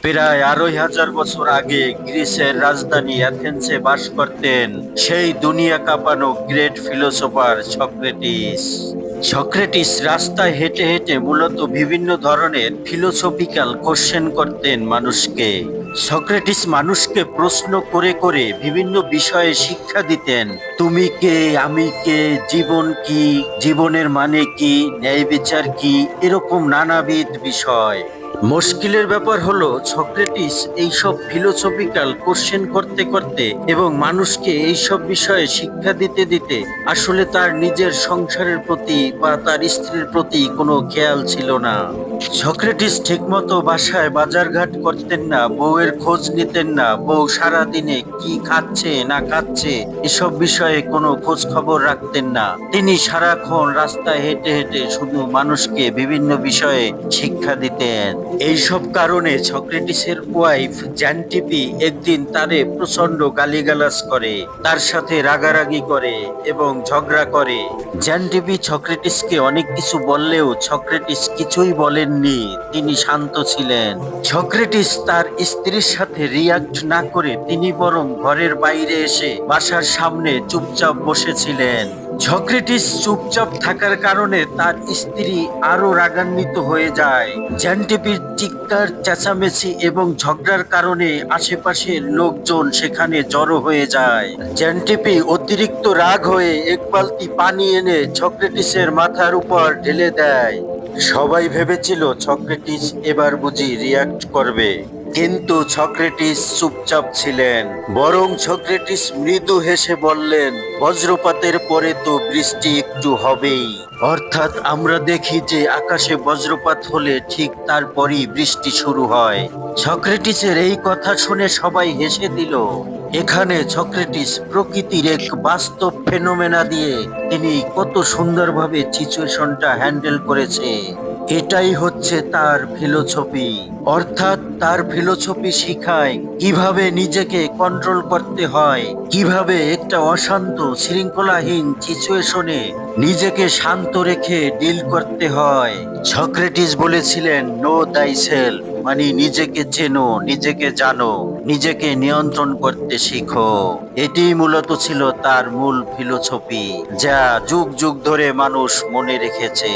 প্রায় ২,৫০০ বছর আগে গ্রিসের রাজধানী অ্যাথেন্সে বাস করতেন সেই দুনিয়া কাঁপানো গ্রেট ফিলোসোফার সক্রেটিস। সক্রেটিস রাস্তায় হেঁটে হেঁটে মূলত বিভিন্ন ধরনের ফিলোসফিক্যাল কোশ্চেন করতেন মানুষকে। সক্রেটিস মানুষকে প্রশ্ন করে করে বিভিন্ন বিষয়ে শিক্ষা দিতেন। তুমি কে, আমি কে, জীবন কি, জীবনের মানে কি, ন্যায় বিচার কি, এরকম নানাবিধ বিষয়। মুশকিলের ব্যাপার হলো সক্রেটিস এইসব ফিলোসফিক্যাল কোশ্চেন করতে করতে এবং মানুষকে এইসব বিষয়ে শিক্ষা দিতে দিতে আসলে তার নিজের সংসারের প্রতি বা তার স্ত্রীর প্রতি কোনো খেয়াল ছিল না। সক্রেটিস ঠিকমতো বাসায় বাজারঘাট করতেন না, বউয়ের খোঁজ নিতেন না, বউ সারা দিনে কি খাচ্ছে না খাচ্ছে এসব বিষয়ে কোনো খোঁজ খবর রাখতেন না। তিনি সারাক্ষণ রাস্তায় হেঁটে হেঁটে শুধু মানুষকে বিভিন্ন বিষয়ে শিক্ষা দিতেন। এইসব কারণে সক্রেটিসের ওয়াইফ জ্যান্টিপি একদিন তারে প্রচন্ড গালিগালাজ করে, তার সাথে রাগারাগি করে এবং ঝগড়া করে। জ্যান্টিপি সক্রেটিসকে অনেক কিছু বললেও সক্রেটিস কিছুই বলেননি, তিনি শান্ত ছিলেন। সক্রেটিস তার স্ত্রীর সাথে রিয়াক্ট না করে তিনি বরং ঘরের বাইরে এসে বাসার সামনে চুপচাপ বসেছিলেন। সক্রেটিস চুপচাপ থাকার কারণে তার স্ত্রী আরো রাগান্বিত হয়ে যায়। জ্যান্টিপির চিৎকার চেঁচামেচি এবং ঝগড়ার কারণে আশেপাশের লোকজন সেখানে জড়ো হয়ে যায়। জ্যান্টিপি অতিরিক্ত রাগ হয়ে এক বালতি পানি এনে সক্রেটিসের মাথার উপর ঢেলে দেয়। সবাই ভেবেছিল সক্রেটিস এবার বুঝি রিয়াক্ট করবে, কিন্তু সক্রেটিস চুপচাপ ছিলেন। বরং সক্রেটিস মৃদু হেসে বললেন, বজ্রপাতের পরে তো বৃষ্টি একটু হবেই। অর্থাৎ আমরা দেখি যে আকাশে বজ্রপাত হলে ঠিক তারপরই বৃষ্টি শুরু হয়। সক্রেটিসের এই কথা শুনে সবাই হেসে দিল। এখানে সক্রেটিস প্রকৃতির এক বাস্তব ফেনোমেনা দিয়ে তিনি কত সুন্দরভাবে সিচুয়েশনটা হ্যান্ডেল করেছে। এটাই হচ্ছে তার ফিলোসফি। অর্থাৎ তার ফিলোসফি শিখায় কিভাবে নিজেকে কন্ট্রোল করতে হয়, কিভাবে একটা অশান্ত শৃঙ্খলাহীন সিচুয়েশনে নিজেকে শান্ত রেখে ডিল করতে হয়। সক্রেটিস বলেছিলেন, নো দাই সেলফ, মানে নিজেকে চেনো, নিজেকে জানো, নিজেকে নিয়ন্ত্রণ করতে শিখো। এটি মূলত ছিল তার মূল ফিলোসফি, যা যুগ যুগ ধরে মানুষ মনে রেখেছে।